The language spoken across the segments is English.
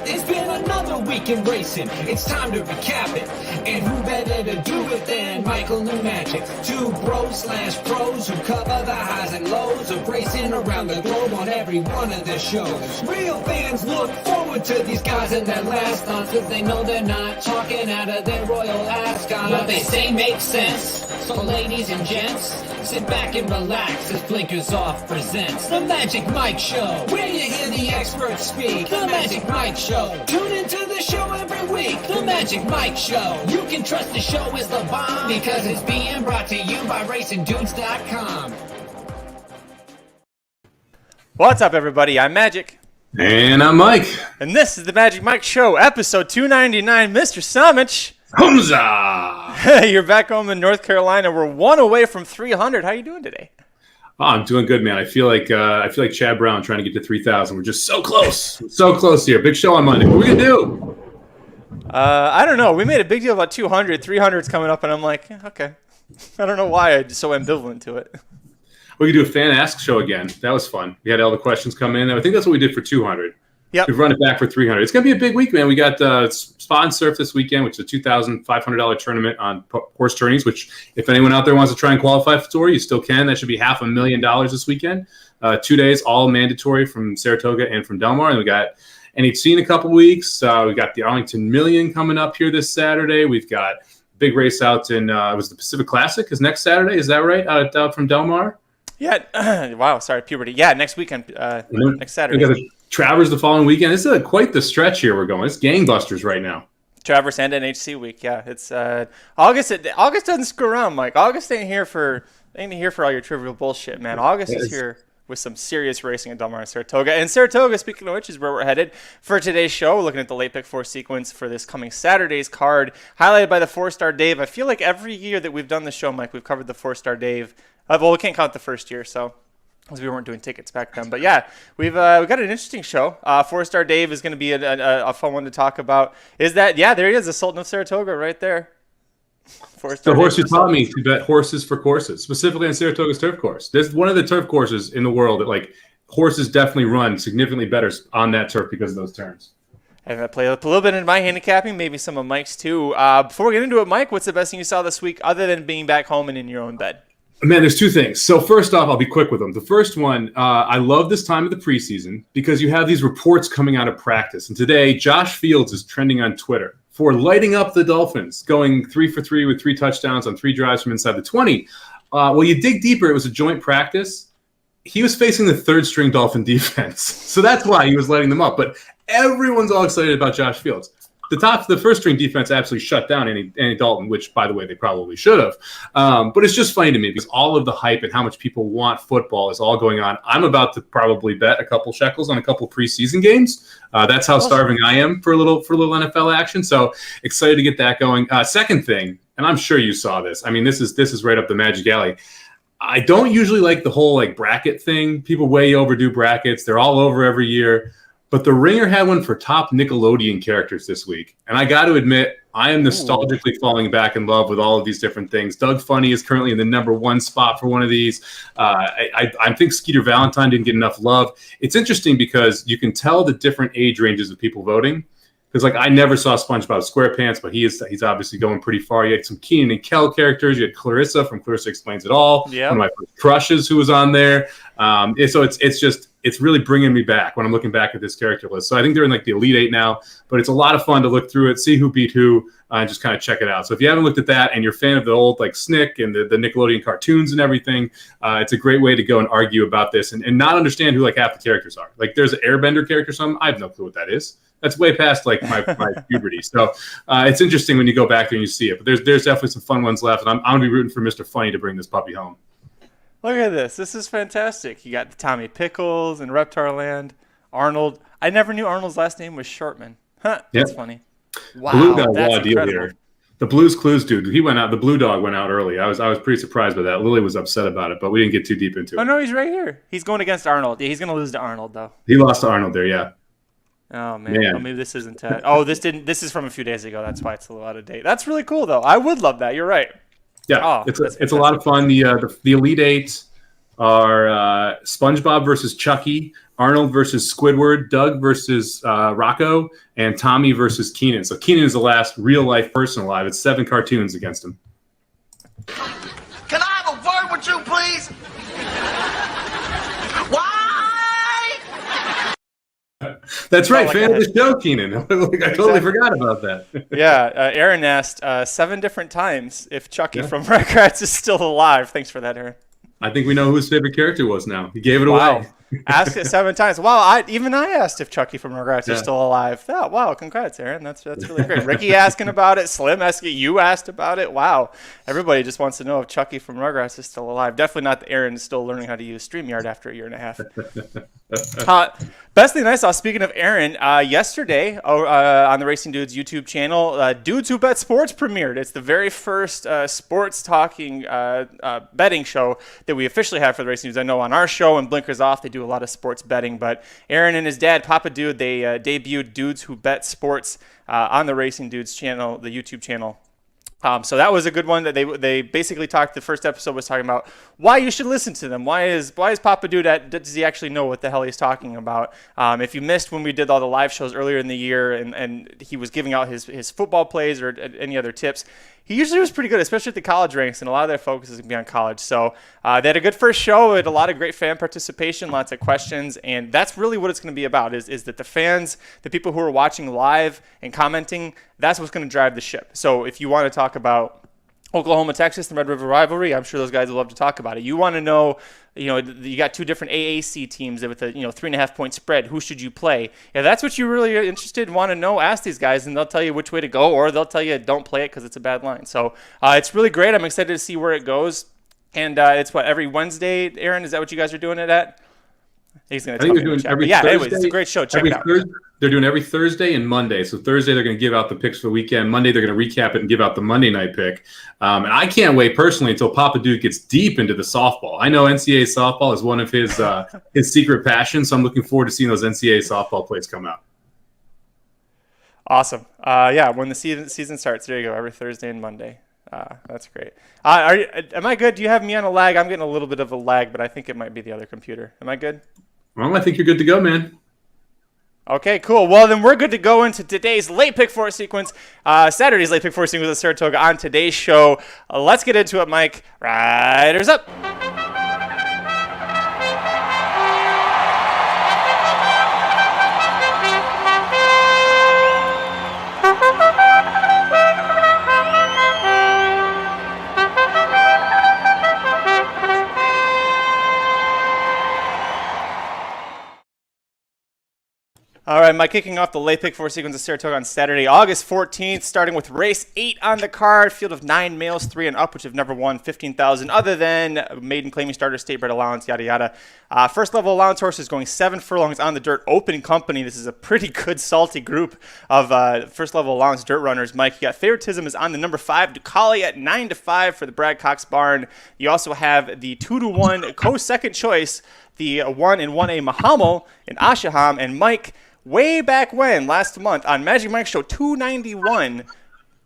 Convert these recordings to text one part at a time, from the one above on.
It's been another week in racing, it's time to recap it. And who better to do it than Michael and Magic? Two bros/pros who cover the highs and lows of racing around the globe on every one of their shows. Real fans look forward to these guys and their last stunts, cause they know they're not talking out of their royal ascot. What they say makes sense, so ladies and gents, sit back and relax as Blinkers Off presents The Magic Mike Show, where you hear the experts speak. The Magic Mike Show. Tune into the show every week. The Magic Mike Show. You can trust the show is the bomb because it's being brought to you by RacingDudes.com. What's up, everybody? I'm Magic. And I'm Mike. And this is The Magic Mike Show, episode 299. Mr. Samich. Humza! You're back home in North Carolina. We're one away from 300. How you doing today? Oh, I'm doing good, man. I feel like Chad Brown trying to get to 3,000. We're just so close. So close here. Big show on Monday. What are we going to do? I don't know. We made a big deal about 200. 300's coming up, and I'm like, okay. I don't know why I'm so ambivalent to it. We could do a fan ask show again. That was fun. We had all the questions come in. I think that's what we did for 200. Yep. We've run it back for 300. It's going to be a big week, man. We got Spa and Surf this weekend, which is a $2,500 tournament on horse tourneys, which if anyone out there wants to try and qualify for, you still can. That should be $500,000 this weekend. 2 days, all mandatory from Saratoga and from Del Mar. And we got NHC in a couple weeks. We got the Arlington Million coming up here this Saturday. We've got big race out in, it was the Pacific Classic is next Saturday. Is that right? Out from Del Mar? Yeah. Wow. Sorry, puberty. Yeah, next weekend, next Saturday. We got the Travers the following weekend. This is quite the stretch here we're going. It's gangbusters right now. Travers and NHC week. Yeah, it's August. August doesn't screw around, Mike. August ain't here for all your trivial bullshit, man. August is here with some serious racing at Del Mar and Saratoga. And Saratoga, speaking of which, is where we're headed for today's show. We're looking at the late pick 4 sequence for this coming Saturday's card, highlighted by the Fourstardave. I feel like every year that we've done the show, Mike, we've covered the Fourstardave. Well, we can't count the first year, so because we weren't doing tickets back then. But yeah, we've got an interesting show. Fourstardave is going to be a fun one to talk about. Is that, yeah, there he is, the Sultan of Saratoga right there. The horse you taught me to bet horses for courses, specifically on Saratoga's turf course. This is one of the turf courses in the world that, like, horses definitely run significantly better on that turf because of those turns. And I play a little bit in my handicapping, maybe some of Mike's too. Before we get into it, Mike, what's the best thing you saw this week other than being back home and in your own bed? Man, there's two things. So first off, I'll be quick with them. The first one, I love this time of the preseason because you have these reports coming out of practice. And today, Josh Fields is trending on Twitter for lighting up the Dolphins, going 3 for 3 with 3 touchdowns on 3 drives from inside the 20. Well, you dig deeper, it was a joint practice. He was facing the third-string Dolphin defense. So that's why he was lighting them up. But everyone's all excited about Josh Fields. The first-string defense absolutely shut down Andy Dalton, which, by the way, they probably should have. But it's just funny to me because all of the hype and how much people want football is all going on. I'm about to probably bet a couple shekels on a couple preseason games. That's how starving I am for a little NFL action. So excited to get that going. Second thing, and I'm sure you saw this. I mean, this is right up the Magic Alley. I don't usually like the whole bracket thing. People way overdo brackets. They're all over every year. But the Ringer had one for top Nickelodeon characters this week. And I got to admit, I am nostalgically falling back in love with all of these different things. Doug Funny is currently in the #1 spot for one of these. I think Skeeter Valentine didn't get enough love. It's interesting because you can tell the different age ranges of people voting. Because I never saw SpongeBob SquarePants, but he's obviously going pretty far. You had some Keenan and Kel characters. You had Clarissa from Clarissa Explains It All. Yep. One of my first crushes who was on there. So it's really bringing me back when I'm looking back at this character list. So I think they're in the Elite 8 now, but it's a lot of fun to look through it, see who beat who, and just kind of check it out. So if you haven't looked at that and you're a fan of the old Snick and the Nickelodeon cartoons and everything, it's a great way to go and argue about this and not understand who half the characters are. There's an Airbender character, I have no clue what that is. That's way past my puberty. So it's interesting when you go back there and you see it. But there's definitely some fun ones left, and I'm going to be rooting for Mr. Funny to bring this puppy home. Look at this. This is fantastic. You got the Tommy Pickles and Reptarland. Arnold. I never knew Arnold's last name was Shortman. Huh. That's funny. Wow. Blue got a that's raw deal here. The Blues Clues dude, he went out. The Blue Dog went out early. I was pretty surprised by that. Lily was upset about it, but we didn't get too deep into it. Oh, no, he's right here. He's going against Arnold. Yeah, he's going to lose to Arnold, though. He lost to Arnold there, yeah. Oh, man. Oh, maybe this isn't this is from a few days ago. That's why it's a little out of date. That's really cool, though. I would love that. You're right. Yeah, it's a lot of fun. The Elite Eight, are SpongeBob versus Chucky, Arnold versus Squidward, Doug versus Rocco, and Tommy versus Keenan. So Keenan is the last real-life person alive. It's 7 cartoons against him. Can I have a word with you, please? Why? That's right, fan of the show, Keenan. I totally forgot about that. Yeah, Aaron asked 7 different times if Chucky from Rugrats is still alive. Thanks for that, Aaron. I think we know who his favorite character was now. He gave it Wow. away. Asked it 7 times. Wow, I asked if Chucky from Rugrats is still alive. Oh, wow, congrats, Aaron. That's really great. Ricky asking about it. Slim asking. You asked about it. Wow. Everybody just wants to know if Chucky from Rugrats is still alive. Definitely not that Aaron is still learning how to use StreamYard after a year and a half. Best thing I saw, speaking of Aaron, yesterday on the Racing Dudes YouTube channel, Dudes Who Bet Sports premiered. It's the very first sports talking betting show that we officially have for the Racing Dudes. I know on our show and Blinkers Off, they do a lot of sports betting, but Aaron and his dad, Papa Dude, they debuted Dudes Who Bet Sports on the Racing Dudes channel, the YouTube channel. So that was a good one. That they basically talked. The first episode was talking about why you should listen to them. Why is Papa Dude does he actually know what the hell he's talking about? If you missed when we did all the live shows earlier in the year and he was giving out his football plays or any other tips, he usually was pretty good, especially at the college ranks, and a lot of their focus is going to be on college. So they had a good first show. They had a lot of great fan participation, lots of questions, and that's really what it's going to be about, is that the fans, the people who are watching live and commenting, that's what's going to drive the ship. So if you want to talk about Oklahoma, Texas, the Red River rivalry, I'm sure those guys will love to talk about it. You want to know, you got 2 different AAC teams with a 3.5 point spread. Who should you play? Yeah, that's what you really are interested in, want to know. Ask these guys, and they'll tell you which way to go, or they'll tell you don't play it because it's a bad line. So it's really great. I'm excited to see where it goes. And it's every Wednesday, Aaron? Is that what you guys are doing it at? He's going to tell me. Anyways, it's a great show. Check it out. They're doing every Thursday and Monday. So Thursday, they're going to give out the picks for the weekend. Monday, they're going to recap it and give out the Monday night pick. And I can't wait personally until Papa Dude gets deep into the softball. I know NCAA softball is one of his secret passions, so I'm looking forward to seeing those NCAA softball plays come out. Awesome. When the season starts, there you go, every Thursday and Monday. That's great. Am I good? Do you have me on a lag? I'm getting a little bit of a lag, but I think it might be the other computer. Am I good? Well, I think you're good to go, man. Okay, cool. Well, then we're good to go into today's late pick 4 sequence, Saturday's late pick 4 sequence at Saratoga on today's show. Let's get into it, Mike. Riders up. All right, Mike, kicking off the late pick 4 sequence of Saratoga on Saturday, August 14th, starting with race 8 on the card, field of 9 males, 3 and up, which have never won $15,000 other than maiden claiming starter, state bred allowance, yada, yada. First level allowance horses going 7 furlongs on the dirt, open company. This is a pretty good, salty group of first level allowance dirt runners. Mike, you got favoritism is on the number 5, Ducali at 9-5 for the Brad Cox barn. You also have the 2-1 co-second choice, the 1 and 1A Mahamo and Ashaham, and Mike. Way back when, last month, on Magic Mike Show 291,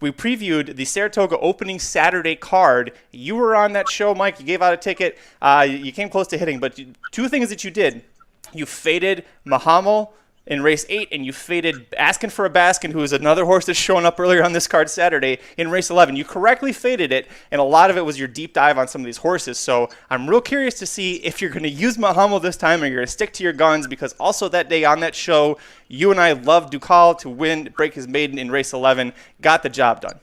we previewed the Saratoga opening Saturday card. You were on that show, Mike. You gave out a ticket. You came close to hitting, but 2 things that you did. You faded Mahamo in race 8, and you faded Asking for a Baskin, who is another horse that's showing up earlier on this card Saturday, in race 11. You correctly faded it, and a lot of it was your deep dive on some of these horses. So I'm real curious to see if you're going to use Mahamo this time or you're going to stick to your guns, because also that day on that show, you and I loved Ducal to win, break his maiden in race 11, got the job done.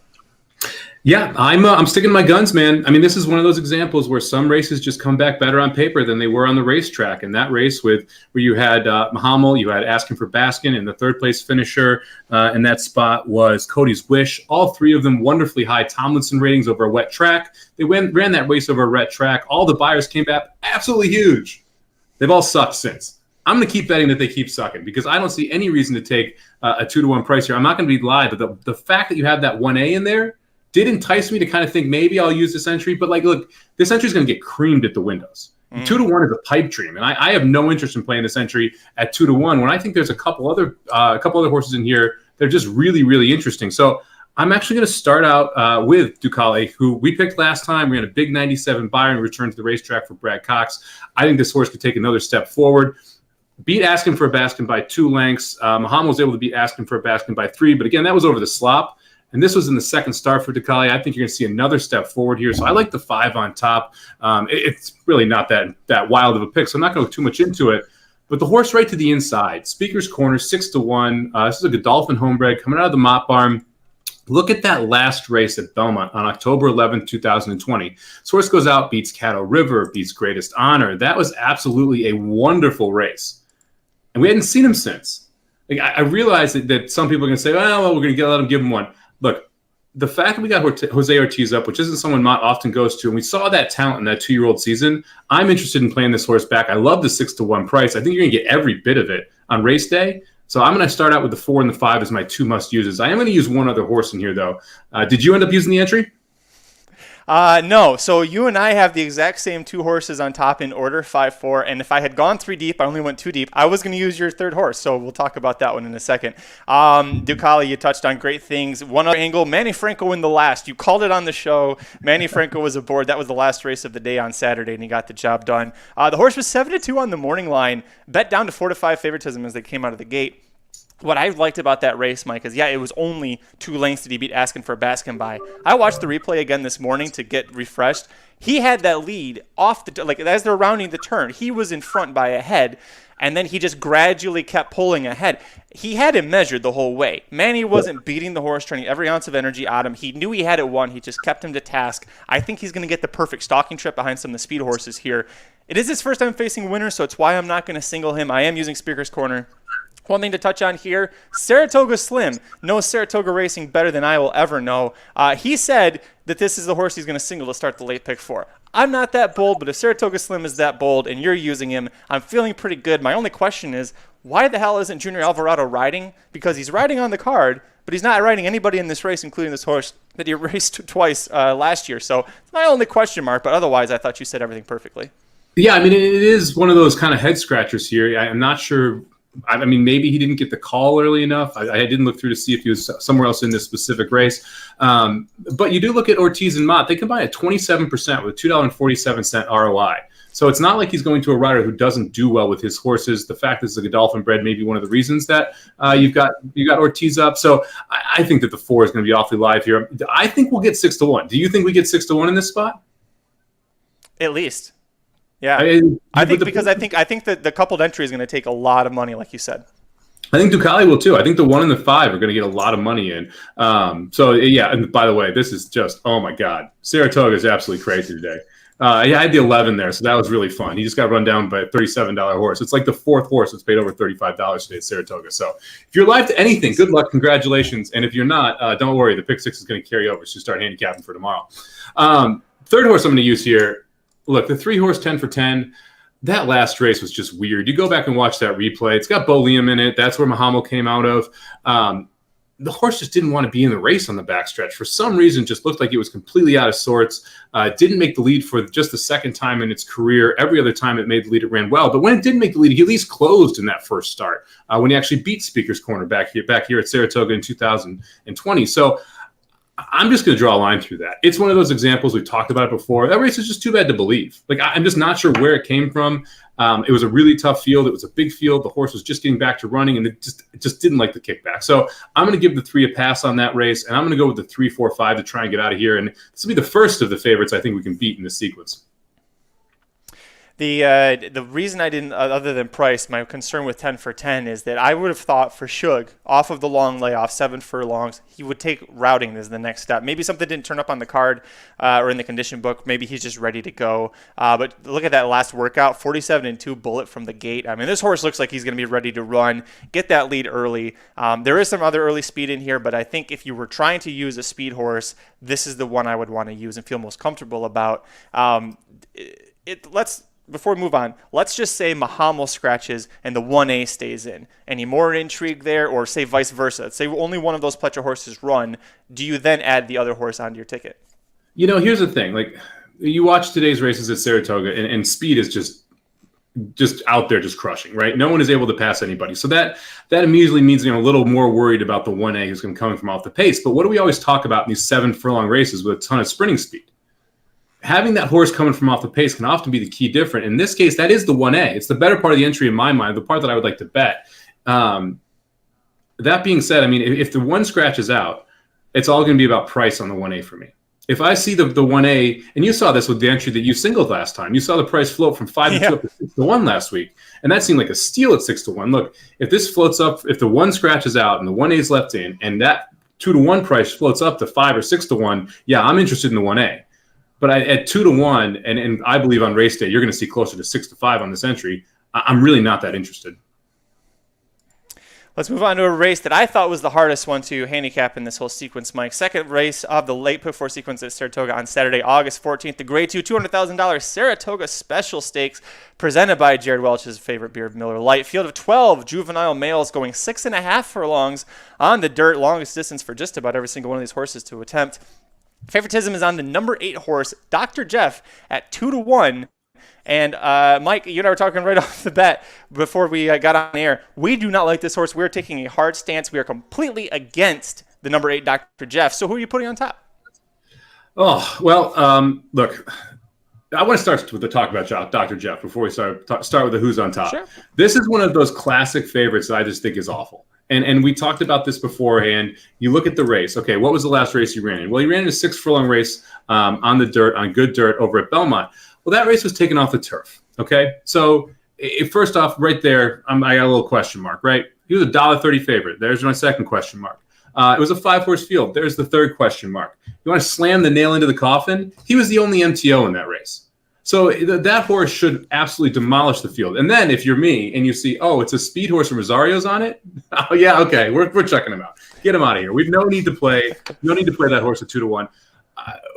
Yeah, I'm sticking to my guns, man. I mean, this is one of those examples where some races just come back better on paper than they were on the racetrack. And that race where you had Mahamo, you had Asking for Baskin, and the 3rd place finisher in that spot was Cody's Wish. All 3 of them wonderfully high Tomlinson ratings over a wet track. They ran that race over a wet track. All the buyers came back absolutely huge. They've all sucked since. I'm going to keep betting that they keep sucking because I don't see any reason to take a 2-1 price here. I'm not going to be live, but the fact that you have that 1A in there did entice me to kind of think maybe I'll use this entry. But, look, this entry is going to get creamed at the windows. 2-1 is a pipe dream, and I have no interest in playing this entry at 2-1 when I think there's a couple other horses in here that are just really, really interesting. So I'm actually going to start out with Ducale, who we picked last time. We had a big 97 buyer and return to the racetrack for Brad Cox. I think this horse could take another step forward. Beat Askin for a Baskin by 2 lengths. Muhammad was able to beat Askin for a Baskin by 3, but again, that was over the slop. And this was in the second start for Ducale. I think you're going to see another step forward here. So I like the 5 on top. It's really not that wild of a pick, so I'm not going to go too much into it. But the horse right to the inside, Speaker's Corner, 6-1. This is a Godolphin homebred coming out of the Mott Barn. Look at that last race at Belmont on October 11th, 2020. This horse goes out, beats Caddo River, beats Greatest Honor. That was absolutely a wonderful race. And we hadn't seen him since. Like, I realize that some people are going to say, well, we're going to let him give him one. Look, the fact that we got Jose Ortiz up, which isn't someone Mott often goes to, and we saw that talent in that 2-year-old season, I'm interested in playing this horse back. I love the 6-1 price. I think you're going to get every bit of it on race day. So I'm going to start out with the 4 and the 5 as my 2 must-uses. I am going to use one other horse in here, though. Did you end up using the entry? No. So you and I have the exact same 2 horses on top in order, 5, 4. And if I had gone 3 deep, I only went 2 deep. I was going to use your 3rd horse. So we'll talk about that one in a second. Ducale, you touched on great things. One other angle, Manny Franco in the last. You called it on the show. Manny Franco was aboard. That was the last race of the day on Saturday, and he got the job done. The horse was 7-2 on the morning line, bet down to 4-5 favoritism as they came out of the gate. What I liked about that race, Mike, is, it was only 2 lengths that he beat Askin for a Baskin by. I watched the replay again this morning to get refreshed. He had that lead off as they're rounding the turn. He was in front by a head, and then he just gradually kept pulling ahead. He had him measured the whole way. Manny wasn't beating the horse, turning every ounce of energy out of him. He knew he had it won. He just kept him to task. I think he's going to get the perfect stalking trip behind some of the speed horses here. It is his first time facing winners, so it's why I'm not going to single him. I am using Speaker's Corner. One thing to touch on here, Saratoga Slim knows Saratoga racing better than I will ever know. He said that this is the horse he's going to single to start the late pick for. I'm not that bold, but if Saratoga Slim is that bold and you're using him, I'm feeling pretty good. My only question is, why the hell isn't Junior Alvarado riding? Because he's riding on the card, but he's not riding anybody in this race, including this horse that he raced twice last year. So it's my only question mark, but otherwise I thought you said everything perfectly. Yeah, I mean, it is one of those kind of head scratchers here. I'm not sure. I mean, maybe he didn't get the call early enough. I didn't look through to see if he was somewhere else in this specific race. But you do look at Ortiz and Mott. They combine at 27% with $2.47 ROI. So it's not like he's going to a rider who doesn't do well with his horses. The fact that it's a Godolphin bred may be one of the reasons that you got Ortiz up. So I think that the 4 is going to be awfully live here. I think we'll get 6-1. Do you think we get 6-1 in this spot? At least. Yeah, I think that the coupled entry is going to take a lot of money, like you said. I think Ducale will too. I think the 1 and the 5 are going to get a lot of money in. So yeah, and by the way, this is just, oh my God, Saratoga is absolutely crazy today. I had the 11 there, so that was really fun. He just got run down by a $37 horse. It's like the 4th horse that's paid over $35 today at Saratoga. So if you're live to anything, good luck, congratulations. And if you're not, don't worry, the pick 6 is going to carry over. So you start handicapping for tomorrow. 3rd horse I'm going to use here. Look, the 3-horse 10 for 10, that last race was just weird. You go back and watch that replay. It's got Bo Liam in it. That's where Mahamo came out of. The horse just didn't want to be in the race on the backstretch. For some reason, just looked like it was completely out of sorts. Didn't make the lead for just the 2nd time in its career. Every other time it made the lead, it ran well. But when it didn't make the lead, he at least closed in that first start when he actually beat Speaker's Corner back here at Saratoga in 2020. So I'm just going to draw a line through that. It's one of those examples, we've talked about it before. That race is just too bad to believe. Like, I'm just not sure where it came from. It was a really tough field. It was a big field. The horse was just getting back to running, and it just didn't like the kickback. So I'm going to give the 3 a pass on that race, and I'm going to go with the 3, 4, 5 to try and get out of here. And this will be the first of the favorites I think we can beat in this sequence. The reason I didn't, other than price, my concern with 10 for 10 is that I would have thought for Shug, off of the long layoff, 7 furlongs, he would take routing as the next step. Maybe something didn't turn up on the card or in the condition book. Maybe he's just ready to go. But look at that last workout, 47-2 bullet from the gate. I mean, this horse looks like he's going to be ready to run, get that lead early. There is some other early speed in here, but I think if you were trying to use a speed horse, this is the one I would want to use and feel most comfortable about. Before we move on, let's just say Mahamo scratches and the 1A stays in. Any more intrigue there, or say vice versa? Say only one of those Pletcher horses run. Do you then add the other horse onto your ticket? You know, here's the thing. Like, you watch today's races at Saratoga, and speed is just just out there, just crushing, right? No one is able to pass anybody. So that immediately means a little more worried about the 1A who's going to come from off the pace. But what do we always talk about in these 7 furlong races with a ton of sprinting speed? Having that horse coming from off the pace can often be the key difference. In this case, that is the 1A. It's the better part of the entry in my mind, the part that I would like to bet. That being said, I mean, if the 1 scratches out, it's all going to be about price on the 1A for me. If I see the 1A, and you saw this with the entry that you singled last time, you saw the price float from 5 to 2 up to 6 to 1 last week, and that seemed like a steal at 6 to 1. Look, if this floats up, if the 1 scratches out and the 1A is left in, and that 2 to 1 price floats up to 5 or 6 to 1, yeah, I'm interested in the 1A. But at 2 to 1, and I believe on race day, you're going to see closer to 6 to 5 on this entry. I'm really not that interested. Let's move on to a race that I thought was the hardest one to handicap in this whole sequence, Mike. Second race of the late put 4 sequence at Saratoga on Saturday, August 14th. The Grade 2 $200,000 Saratoga Special Stakes presented by Jared Welch's favorite beer, Miller Lite. Field of 12 juvenile males going 6.5 furlongs on the dirt. Longest distance for just about every single one of these horses to attempt. Favoritism is on the number 8 horse, Dr. Jeff, at 2 to 1. And Mike, you and I were talking right off the bat before we got on air. We do not like this horse. We're taking a hard stance. We are completely against the number 8, Dr. Jeff. So who are you putting on top? Oh, well, look, I want to start with the talk about Dr. Jeff before we start with the who's on top. Sure. This is one of those classic favorites that I just think is awful. And we talked about this beforehand. You look at the race. Okay, what was the last race he ran in? Well, he ran in a 6 furlong race on the dirt, on good dirt over at Belmont. Well, that race was taken off the turf, okay? So first off, right there, I got a little question mark, right? He was a $1.30 favorite. There's my second question mark. It was a 5-horse field. There's the third question mark. You want to slam the nail into the coffin? He was the only MTO in that race. So that horse should absolutely demolish the field. And then if you're me and you see, oh, it's a speed horse and Rosario's on it, oh, yeah, okay, we're checking him out. Get him out of here. We've no need to play that horse at 2 to 1.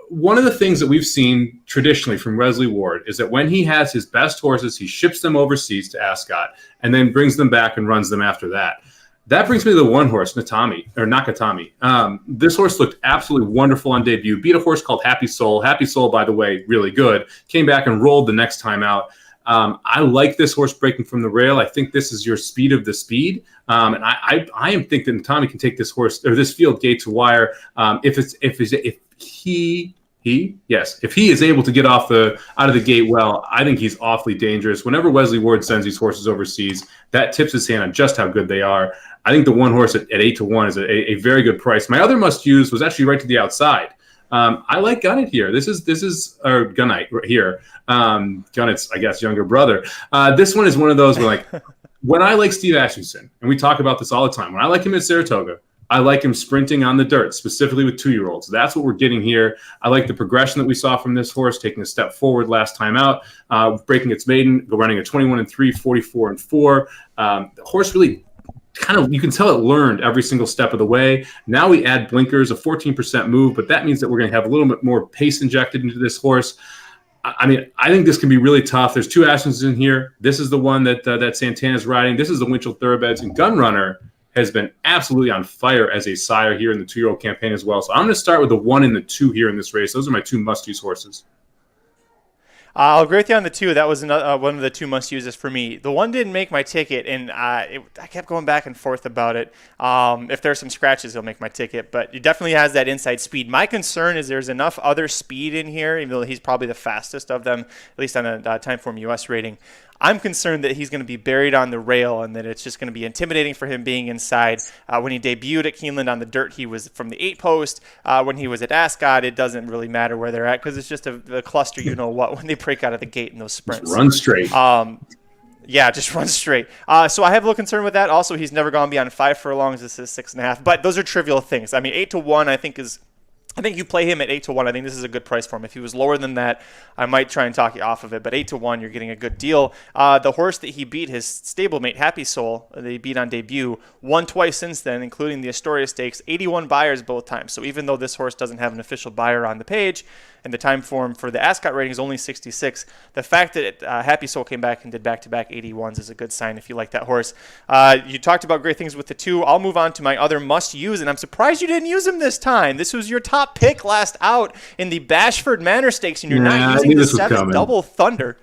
One of the things that we've seen traditionally from Wesley Ward is that when he has his best horses, he ships them overseas to Ascot and then brings them back and runs them after that. That brings me to the 1 horse, Nakatami. This horse looked absolutely wonderful on debut. Beat a horse called Happy Soul. Happy Soul, by the way, really good. Came back and rolled the next time out. I like this horse breaking from the rail. I think this is your speed of the speed. And I am thinking that Tommy can take this horse or this field gate to wire. If he is able to get out of the gate well, I think he's awfully dangerous. Whenever Wesley Ward sends these horses overseas, that tips his hand on just how good they are. I think the 1 horse at 8 to 1 is a very good price. My other must use was actually right to the outside. I like Gunnett here. This is our Gunnett right here. Gunnett's, I guess, younger brother. This one is one of those where, like, when I like Steve Asmussen, and we talk about this all the time, when I like him at Saratoga, I like him sprinting on the dirt, specifically with 2-year-olds. That's what we're getting here. I like the progression that we saw from this horse, taking a step forward last time out, breaking its maiden, running a 21-3, 44-4. The horse really kind of, you can tell it learned every single step of the way. Now we add blinkers, a 14% move, but that means that we're going to have a little bit more pace injected into this horse. I mean, I think this can be really tough. There's 2 Ashens in here. This is the one that Santana's riding. This is the Winchell Thoroughbreds, and Gunrunner has been absolutely on fire as a sire here in the 2-year-old campaign as well. So I'm going to start with the 1 and the 2 here in this race. Those are my 2 must-use horses. I'll agree with you on the 2. That was one of the 2 must-uses for me. The 1 didn't make my ticket, and I kept going back and forth about it. If there's some scratches, he'll make my ticket, but he definitely has that inside speed. My concern is there's enough other speed in here, even though he's probably the fastest of them, at least on a Timeform US rating. I'm concerned that he's going to be buried on the rail and that it's just going to be intimidating for him being inside. When he debuted at Keeneland on the dirt, he was from the 8 post. When he was at Ascot, it doesn't really matter where they're at because it's just a cluster, you know what, when they break out of the gate in those sprints. Just run straight. Yeah, just run straight. So I have a little concern with that. Also, he's never gone beyond 5 furlongs. This is 6.5. But those are trivial things. I mean, 8 to 1, I think you play him at 8 to 1. I think this is a good price for him. If he was lower than that, I might try and talk you off of it. But 8 to 1, you're getting a good deal. The horse that he beat, his stablemate, Happy Soul, they beat on debut, won twice since then, including the Astoria Stakes, 81 buyers both times. So even though this horse doesn't have an official buyer on the page, and the time form for the Ascot rating is only 66, the fact that Happy Soul came back and did back-to-back 81s is a good sign if you like that horse. You talked about great things with the 2. I'll move on to my other must-use, and I'm surprised you didn't use him this time. This was your top top pick last out in the Bashford Manor Stakes, and you're Nah, I not using knew the this was 7 coming. Double Thunder.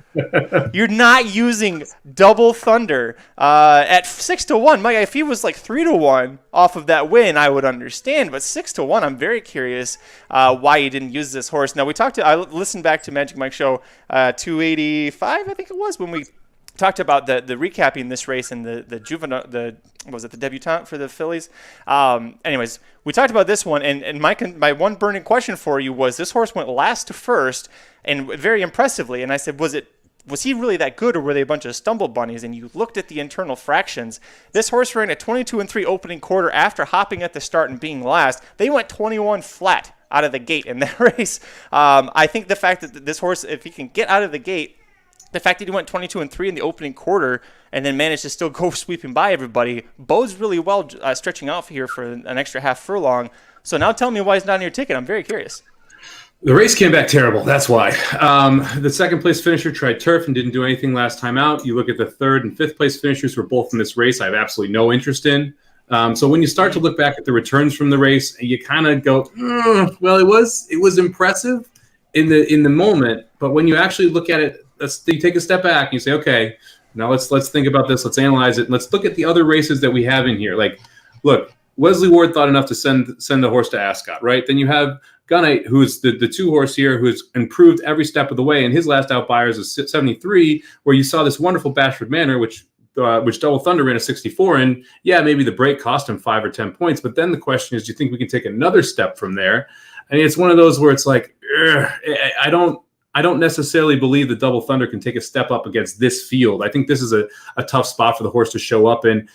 You're not using Double Thunder at 6-1. Mike, if he was like 3-1 off of that win, I would understand. But 6-1, I'm very curious why you didn't use this horse. Now I listened back to Magic Mike Show 285, I think it was, when we talked about the recapping this race and the juvenile, the debutante for the fillies. Anyways, we talked about this one, and my one burning question for you was, this horse went last to first and very impressively, and I said, was he really that good, or were they a bunch of stumble bunnies? And you looked at the internal fractions. This horse ran a 22-3 opening quarter after hopping at the start and being last. They went 21 flat out of the gate in that race. I think the fact that this horse, if he can get out of the gate, the fact that he went 22-3 in the opening quarter and then managed to still go sweeping by everybody bodes really well, stretching out here for an extra half furlong. So now tell me why he's not on your ticket. I'm very curious. The race came back terrible. That's why. The second place finisher tried turf and didn't do anything last time out. You look at the third and fifth place finishers who were both in this race, I have absolutely no interest in. So when you start to look back at the returns from the race, you kind of go, well, it was impressive in the moment, but when you actually look at it, you take a step back and you say, okay, now let's think about this. Let's analyze it. And let's look at the other races that we have in here. Like, look, Wesley Ward thought enough to send the horse to Ascot, right? Then you have Gunite, who's the 2 horse here, who's improved every step of the way. And his last out buyers is 73, where you saw this wonderful Bashford Manor, which Double Thunder ran a 64 in. Yeah, maybe the break cost him 5 or 10 points. But then the question is, do you think we can take another step from there? I mean, it's one of those where it's like, I don't necessarily believe that Double Thunder can take a step up against this field. I think this is a tough spot for the horse to show up in.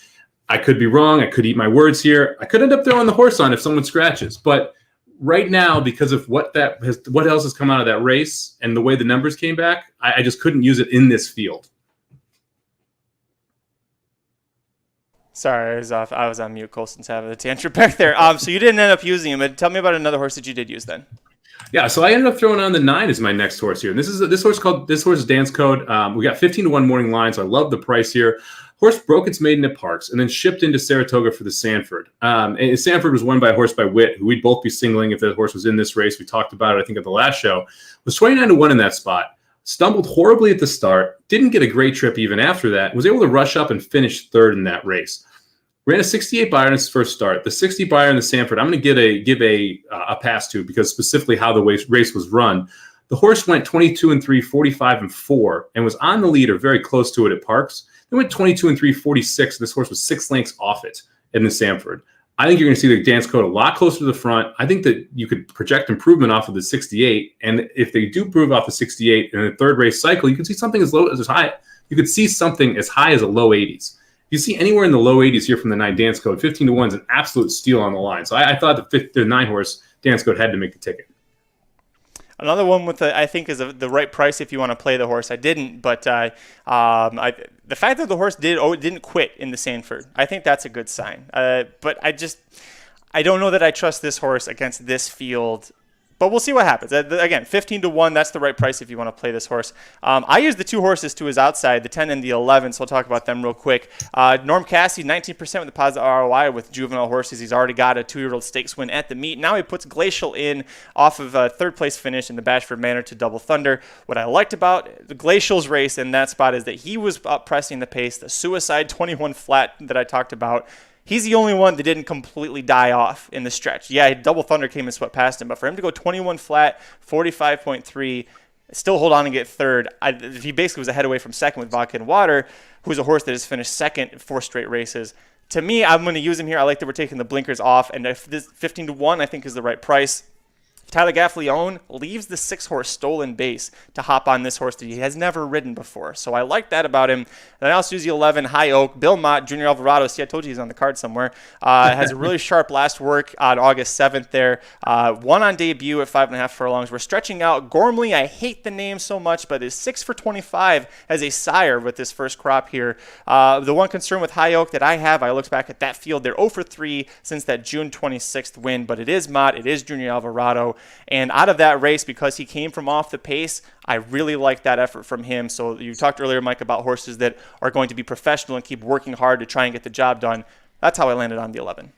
I could be wrong. I could eat my words here. I could end up throwing the horse on if someone scratches. But right now, because of what else has come out of that race and the way the numbers came back, I just couldn't use it in this field. Sorry, I was on mute. Colson's having a tantrum back there. So you didn't end up using him. But tell me about another horse that you did use then. Yeah, so I ended up throwing on the 9 as my next horse here. And this horse is Dance Code. We got 15-1 morning line, so I love the price here. Horse broke its maiden at Parks and then shipped into Saratoga for the Sanford. And Sanford was won by a horse by Witt, who we'd both be singling if the horse was in this race. We talked about it, I think, at the last show. Was 29-1 in that spot. Stumbled horribly at the start. Didn't get a great trip even after that. Was able to rush up and finish third in that race. Ran a 68 buyer in his first start. The 60 buyer in the Sanford, I'm going to give a pass to, because specifically how the race was run. The horse went 22-3, 45-4, and was on the lead or very close to it at Parks. It went 22-3, 46. This horse was 6 lengths off it in the Sanford. I think you're going to see the Dance Code a lot closer to the front. I think that you could project improvement off of the 68, and if they do prove off the 68 in the third race cycle, you can see something as high. You could see something as high as a low 80s. You see anywhere in the low 80s here from the 9 Dance Code, 15-1 is an absolute steal on the line. So I thought the 9 horse Dance Code had to make the ticket. Another one with I think is the right price if you want to play the horse. I didn't, but the fact that the horse didn't quit in the Sanford, I think that's a good sign. But I don't know that I trust this horse against this field. But we'll see what happens. Again, 15-1, that's the right price if you want to play this horse. I used the 2 horses to his outside, the 10 and the 11, so I'll talk about them real quick. Norm Cassidy, 19% with a positive ROI with juvenile horses. He's already got a 2-year-old stakes win at the meet. Now he puts Glacial in off of a third-place finish in the Bashford Manor to Double Thunder. What I liked about the Glacial's race in that spot is that he was up pressing the pace. The Suicide 21 flat that I talked about, he's the only one that didn't completely die off in the stretch. Yeah, Double Thunder came and swept past him, but for him to go 21 flat, 45.3, still hold on and get third, he basically was a head away from second with Vodka and Water, who's a horse that has finished second in 4 straight races. To me, I'm going to use him here. I like that we're taking the blinkers off, and if this 15-1 I think is the right price. Tyler Gaffleone leaves the 6-horse Stolen Base to hop on this horse that he has never ridden before. So I like that about him. Then I also use the 11, High Oak. Bill Mott, Junior Alvarado. See, I told you he's on the card somewhere. Has a really sharp last work on August 7th there. Won on debut at 5.5 furlongs. We're stretching out. Gormley, I hate the name so much, but is 6 for 25 as a sire with this first crop here. The one concern with High Oak that I have, I looked back at that field. They're 0 for 3 since that June 26th win, but it is Mott. It is Junior Alvarado. And out of that race, because he came from off the pace, I really like that effort from him. So you talked earlier, Mike, about horses that are going to be professional and keep working hard to try and get the job done. That's how I landed on the 11.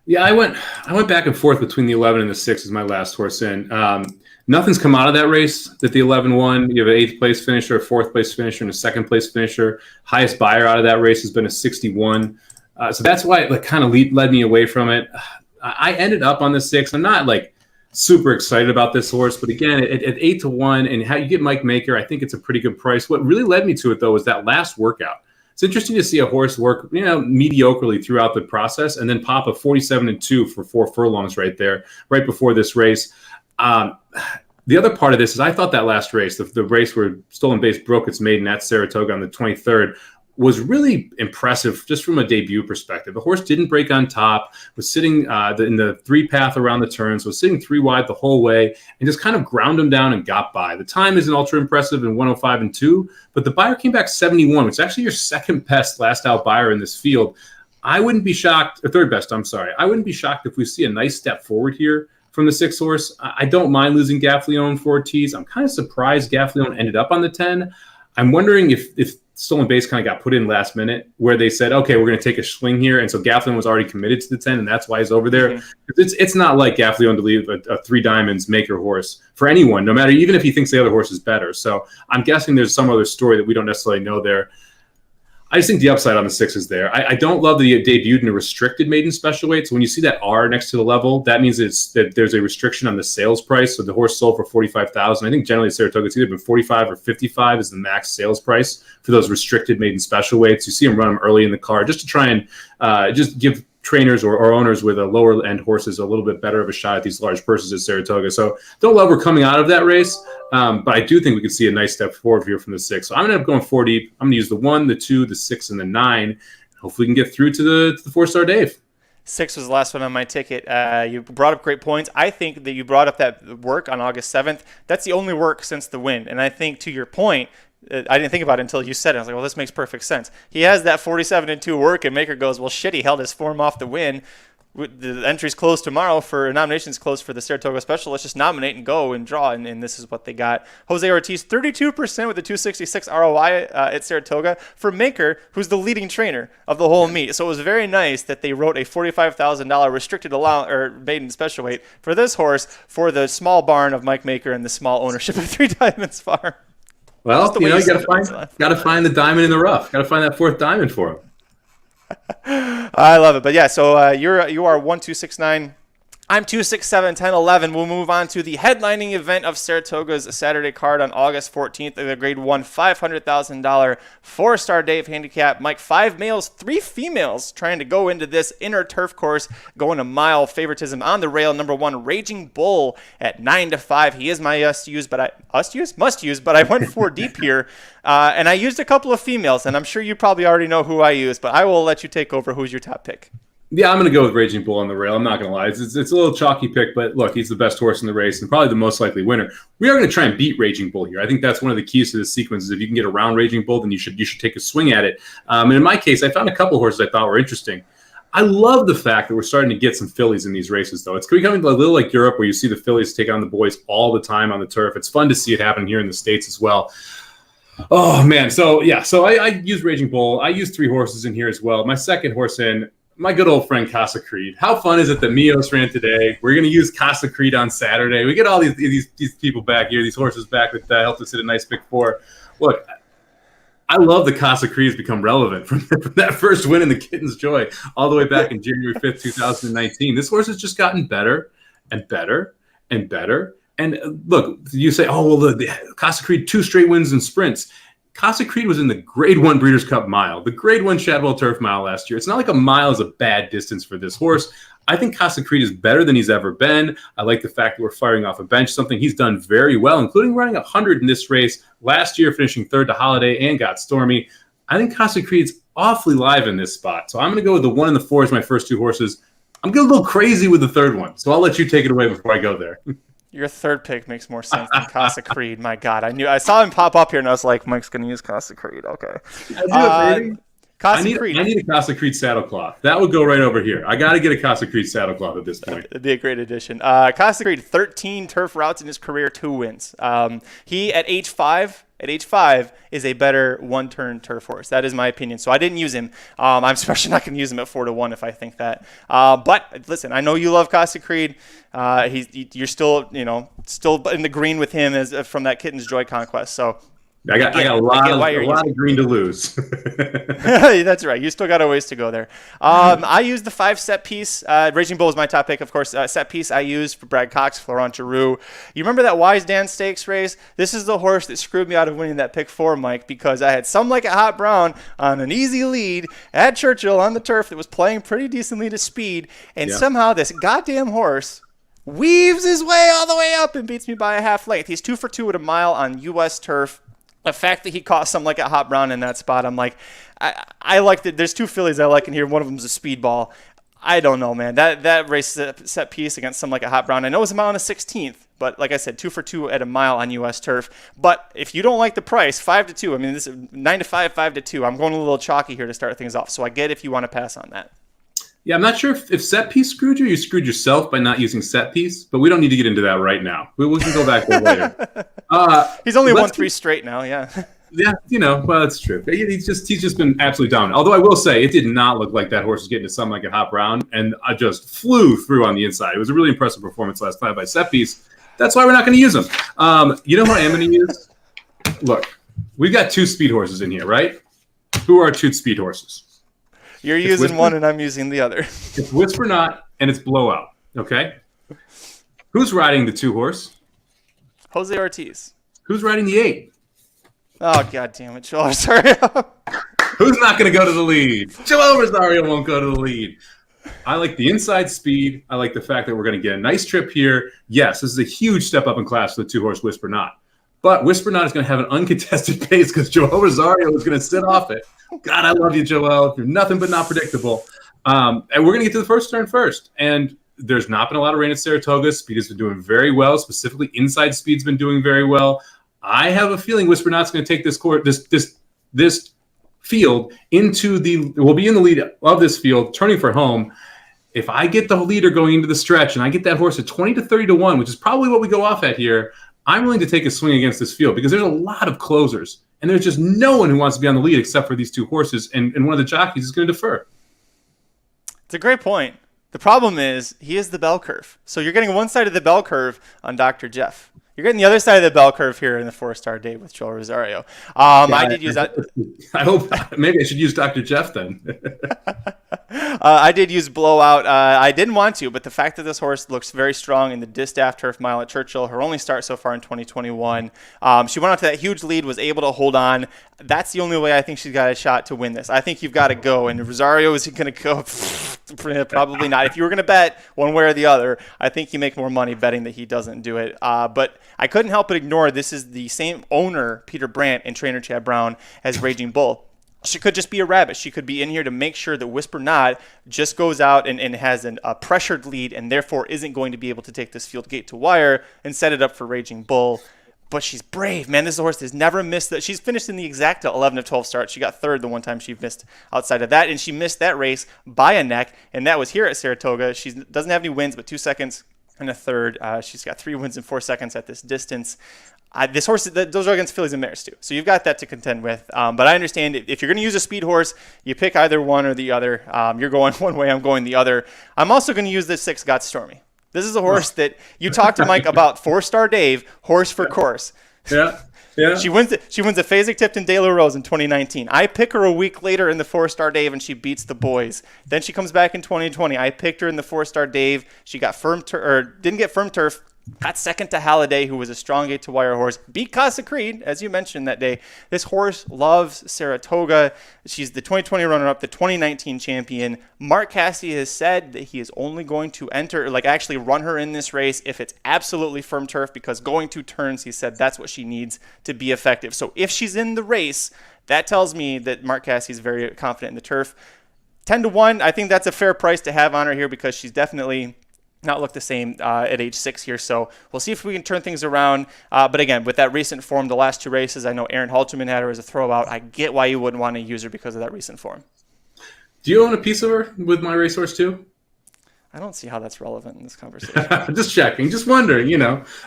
Yeah, I went back and forth between the 11 and the 6 as my last horse in. Nothing's come out of that race that the 11 won. You have an 8th place finisher, a 4th place finisher, and a 2nd place finisher. Highest buyer out of that race has been a 61. So that's why it kind of led me away from it. I ended up on the 6. I'm not like super excited about this horse, but again, at 8-1 and how you get Mike Maker, I think it's a pretty good price. What really led me to it though was that last workout. It's interesting to see a horse work, mediocrely throughout the process and then pop a 47-2 for 4 furlongs right there, right before this race. The other part of this is I thought that last race, the race where Stolen Base broke its maiden at Saratoga on the 23rd, was really impressive just from a debut perspective. The horse didn't break on top, was sitting in the 3 path around the turns, was sitting 3 wide the whole way, and just kind of ground him down and got by. The time isn't ultra impressive in 105-2, but the buyer came back 71, which is actually your second best last out buyer in this field. I wouldn't be shocked, or third best, I'm sorry. I wouldn't be shocked if we see a nice step forward here from the 6 horse. I don't mind losing Gaffleone for Ortiz. I'm kind of surprised Gaffleone ended up on the 10. I'm wondering if Stolen Base kind of got put in last minute where they said, okay, we're going to take a swing here. And so Gaffleone was already committed to the 10, and that's why he's over there. Mm-hmm. It's not like Gaffleone to leave a 3 diamonds Maker horse for anyone, no matter, even if he thinks the other horse is better. So I'm guessing there's some other story that we don't necessarily know there. I just think the upside on the 6 is there. I don't love that he debuted in a restricted maiden special weight. So when you see that R next to the level, that means that there's a restriction on the sales price. So the horse sold for $45,000. I think generally at Saratoga it's either been 45 or 55 is the max sales price for those restricted maiden special weights. You see them run them early in the card just to try and just give trainers or owners with a lower end horses a little bit better of a shot at these large purses at Saratoga. So don't love we're coming out of that race, but I do think we could see a nice step forward here from the 6. So I'm going to end up going 4 deep. I'm going to use the 1, the 2, the 6, and the 9. Hopefully we can get through to the 4-Stardave. 6 was the last one on my ticket. You brought up great points. I think that you brought up that work on August 7th. That's the only work since the win. And I think to your point, I didn't think about it until you said it. I was like, well, this makes perfect sense. He has that 47-2 work, and Maker goes, well, shit, he held his form off the win. The entry's closed tomorrow nominations closed for the Saratoga Special. Let's just nominate and go and draw, and this is what they got. Jose Ortiz, 32% with a 266 ROI at Saratoga for Maker, who's the leading trainer of the whole meet. So it was very nice that they wrote a $45,000 restricted maiden special weight for this horse for the small barn of Mike Maker and the small ownership of 3 Diamonds Farm. Well, you got to find the diamond in the rough. Got to find that 4th diamond for him. I love it. But yeah, so you are 1, 2, 6, 9. I'm 2, 6, 7, 10, 11. We'll move on to the headlining event of Saratoga's Saturday card on August 14th. The Grade 1 $500,000 Fourstardave handicap. Mike, 5 males, 3 females trying to go into this inner turf course, going a mile favoritism on the rail. Number 1, Raging Bull at 9-5. He is my must use, but I went 4 deep here. And I used a couple of females, and I'm sure you probably already know who I used, but I will let you take over. Who's your top pick? Yeah, I'm going to go with Raging Bull on the rail. I'm not going to lie. It's a little chalky pick, but look, he's the best horse in the race and probably the most likely winner. We are going to try and beat Raging Bull here. I think that's one of the keys to this sequence is if you can get around Raging Bull, then you should take a swing at it. And in my case, I found a couple horses I thought were interesting. I love the fact that we're starting to get some fillies in these races, though. It's becoming a little like Europe where you see the fillies take on the boys all the time on the turf. It's fun to see it happen here in the States as well. Oh, man. So I use Raging Bull. I use 3 horses in here as well. My second horse in, my good old friend Casa Creed. How fun is it that Mios ran today? We're going to use Casa Creed on Saturday. We get all these people back here, these horses back that helped us hit a nice pick 4. Look, I love that Casa Creed has become relevant from that first win in the Kitten's Joy all the way back in January 5th, 2019. This horse has just gotten better and better and better. And look, you say, oh, well, the Casa Creed 2 straight wins in sprints. Casa Creed was in the Grade 1 Breeders' Cup Mile, the Grade 1 Shadwell Turf Mile last year. It's not like a mile is a bad distance for this horse. I think Casa Creed is better than he's ever been. I like the fact that we're firing off a bench, something he's done very well, including running 100 in this race last year, finishing 3rd to Holiday and got Stormy. I think Casa Creed's awfully live in this spot. So I'm going to go with the 1 and the 4 as my first 2 horses. I'm going a little crazy with the 3rd one, so I'll let you take it away before I go there. Your 3rd pick makes more sense than Casa Creed. My God, I saw him pop up here, and I was like, Mike's going to use Casa Creed. Okay. I need a Casa Creed saddlecloth. That would go right over here. I got to get a Casa Creed saddlecloth at this point. It'd be a great addition. Casa Creed, 13 turf routes in his career, 2 wins. He, at age 5, at age 5 is a better one-turn turf horse. That is my opinion. So I didn't use him. I'm especially not going to use him at 4-1 if I think that. But listen, I know you love Casa Creed. You're still, still in the green with him as from that Kitten's Joy Conquest. So I got a lot of green to lose. That's right. You still got a ways to go there. I used the 5 set piece. Raging Bull is my top pick, of course. Set piece I used for Brad Cox, Florent Giroux. You remember that Wise Dan Stakes race? This is the horse that screwed me out of winning that pick 4, Mike, because I had Some Like a Hot Brown on an easy lead at Churchill on the turf that was playing pretty decently to speed, and somehow this goddamn horse weaves his way all the way up and beats me by a half length. He's 2 for 2 at a mile on U.S. turf. The fact that he caught Some Like a Hot Brown in that spot, I'm like, I like that. There's 2 fillies I like in here. One of them's a speedball. I don't know, man. That race set piece against Some Like a Hot Brown, I know it was a mile and a 16th, but like I said, 2 for 2 at a mile on U.S. turf. But if you don't like the price, 5-2. I mean, this is 9-5, 5-2. I'm going a little chalky here to start things off, so I get if you want to pass on that. Yeah, I'm not sure if set piece screwed you. You screwed yourself by not using set piece, but we don't need to get into that right now. We can go back there later. He's only won 3 straight now. Yeah. Yeah, well, that's true. He's just been absolutely dominant. Although I will say, it did not look like that horse was getting to Something Like a Hot Brown, and I just flew through on the inside. It was a really impressive performance last time by set piece. That's why we're not going to use him. You know who I am going to use? Look, we've got 2 speed horses in here, right? Who are our 2 speed horses? You're using one and I'm using the other. It's Whisper Not and it's Blowout. Okay. Who's riding the 2 horse? Jose Ortiz. Who's riding the 8? Oh, God damn it, Joel Rosario. Who's not going to go to the lead? Joel Rosario won't go to the lead. I like the inside speed. I like the fact that we're going to get a nice trip here. Yes, this is a huge step up in class for the 2 horse Whisper Not. But Whisper Not is going to have an uncontested pace because Joel Rosario is going to sit off it. God, I love you, Joel. You're nothing but not predictable. And we're going to get to the first turn first. And there's not been a lot of rain at Saratoga. Speed has been doing very well. Specifically, inside speed's been doing very well. I have a feeling Whisper Not's going to take this field we'll be in the lead of this field, turning for home. If I get the leader going into the stretch and I get that horse at 20-30-1, which is probably what we go off at here, I'm willing to take a swing against this field because there's a lot of closers. And there's just no one who wants to be on the lead except for these 2 horses, and one of the jockeys is going to defer. It's a great point. The problem is he is the bell curve. So you're getting one side of the bell curve on Dr. Jeff. You're getting the other side of the bell curve here in the Fourstardave with Joel Rosario. I did use that. I hope maybe I should use Dr. Jeff then. I did use Blowout. I didn't want to, but the fact that this horse looks very strong in the Distaff Turf Mile at Churchill, her only start so far in 2021. She went out to that huge lead, was able to hold on. That's the only way I think she's got a shot to win this. I think you've got to go, and Rosario is going to go. Probably not. If you were going to bet one way or the other, I think you make more money betting that he doesn't do it. But I couldn't help but ignore this is the same owner, Peter Brandt, and trainer Chad Brown as Raging Bull. She could just be a rabbit. She could be in here to make sure that Whisper Not just goes out and has a pressured lead and therefore isn't going to be able to take this field gate to wire and set it up for Raging Bull. But she's brave, man. This is a horse that's never missed that. She's finished in the exact 11 of 12 starts. She got 3rd the one time she missed outside of that, and she missed that race by a neck, and that was here at Saratoga. She doesn't have any wins, but 2 seconds and a third. She's got 3 wins in 4 seconds at this distance. This horse, those are against fillies and mares too. So you've got that to contend with. But I understand if you're going to use a speed horse, you pick either one or the other. You're going one way, I'm going the other. I'm also going to use this 6 Got Stormy. This is a horse that you talked to Mike about. Fourstardave, horse for course. Yeah. Yeah. She wins a Fasig-Tipton De La Rose in 2019. I pick her a week later in the Fourstardave and she beats the boys. Then she comes back in 2020. I picked her in the Fourstardave. She got didn't get firm turf. Got second to Halliday, who was a strong gate to wire horse. Beat Casa Creed, as you mentioned that day. This horse loves Saratoga. She's the 2020 runner-up, the 2019 champion. Mark Cassidy has said that he is only going to actually run her in this race if it's absolutely firm turf, because going 2 turns, he said that's what she needs to be effective. So if she's in the race, that tells me that Mark Cassidy is very confident in the turf. 10-1, I think that's a fair price to have on her here because she's definitely not look the same at age 6 here. So we'll see if we can turn things around. But again, with that recent form, the last 2 races, I know Aaron Halterman had her as a throwout. I get why you wouldn't want to use her because of that recent form. Do you own a piece of her with my racehorse too? I don't see how that's relevant in this conversation. Just checking, just wondering.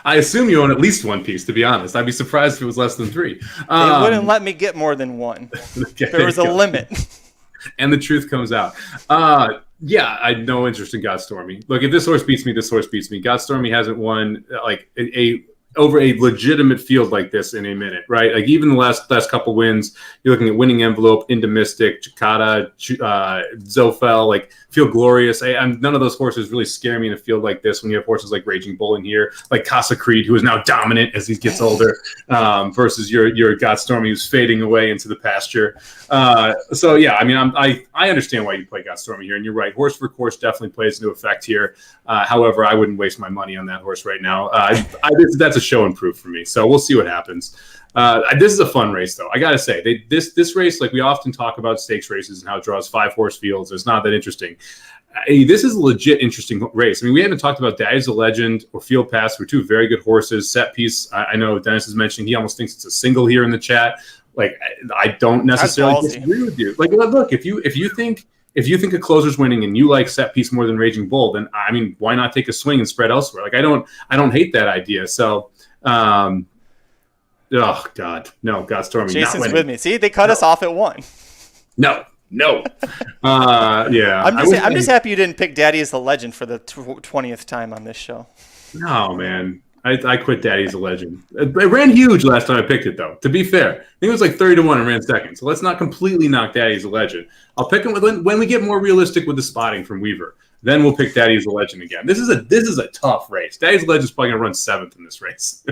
I assume you own at least one piece. To be honest, I'd be surprised if it was less than 3. They wouldn't let me get more than one. Okay, there was a limit. And the truth comes out. Yeah, I had no interest in God Stormy. Look, if this horse beats me, this horse beats me. God Stormy hasn't won like over a legitimate field like this in a minute, right? Like even the last couple wins, you're looking at Winning Envelope, Into Mystic, Chicada, Zofel, like feel glorious. None of those horses really scare me in a field like this when you have horses like Raging Bull in here, like Casa Creed, who is now dominant as he gets older, versus your God Stormy who's fading away into the pasture. So yeah, I mean, I understand why you play God Stormy here, and you're right. Horse for course definitely plays into effect here. However, I wouldn't waste my money on that horse right now. That's a show and prove for me. So we'll see what happens. This is a fun race, though. I got to say, this race, like we often talk about stakes races and how it draws 5-horse fields. It's not that interesting. This is a legit interesting race. I mean, we haven't talked about Daddy's a Legend or Field Pass, who are 2 very good horses. Set Piece, I know Dennis is mentioning he almost thinks it's a single here in the chat. Like, I don't necessarily disagree with you. Like, look, if you think a closer's winning and you like Set Piece more than Raging Bull, then I mean, why not take a swing and spread elsewhere? Like, I don't hate that idea. So, oh God, no, God Stormy. Jason's with me. See, they cut us off at 1. No. Yeah. I'm just happy you didn't pick Daddy as the Legend for the 20th time on this show. No, man. I quit Daddy as a Legend. It ran huge last time I picked it, though. To be fair, I think it was like 30-1 and ran second. So let's not completely knock Daddy as a Legend. I'll pick him when we get more realistic with the spotting from Weaver. Then we'll pick Daddy as a Legend again. This is a tough race. Daddy's Legend is probably going to run 7th in this race.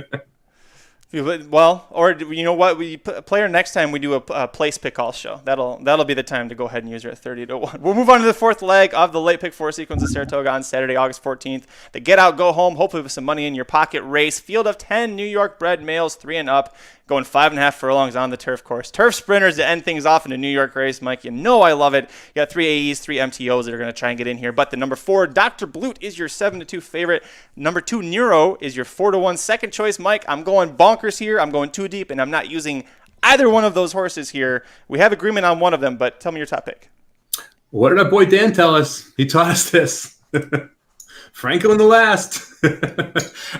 Well, or you know what? We play her next time we do a place pick all show. That'll be the time to go ahead and use her at 30-1. We'll move on to the 4th leg of the late pick 4 sequence of Saratoga on Saturday, August 14th. The get out, go home, hopefully with some money in your pocket race. Field of 10 New York bred males, 3 and up, going 5.5 furlongs on the turf course. Turf sprinters to end things off in a New York race, Mike. You know I love it. You got 3 AEs, 3 MTOs that are going to try and get in here. But the number 4, Dr. Blute, is your 7-2 favorite. Number 2, Nero, is your 4-1 second choice. Mike, I'm going bonkers here. I'm going too deep, and I'm not using either one of those horses here. We have agreement on one of them, but tell me your top pick. What did our boy Dan tell us? He taught us this. Franco in the last.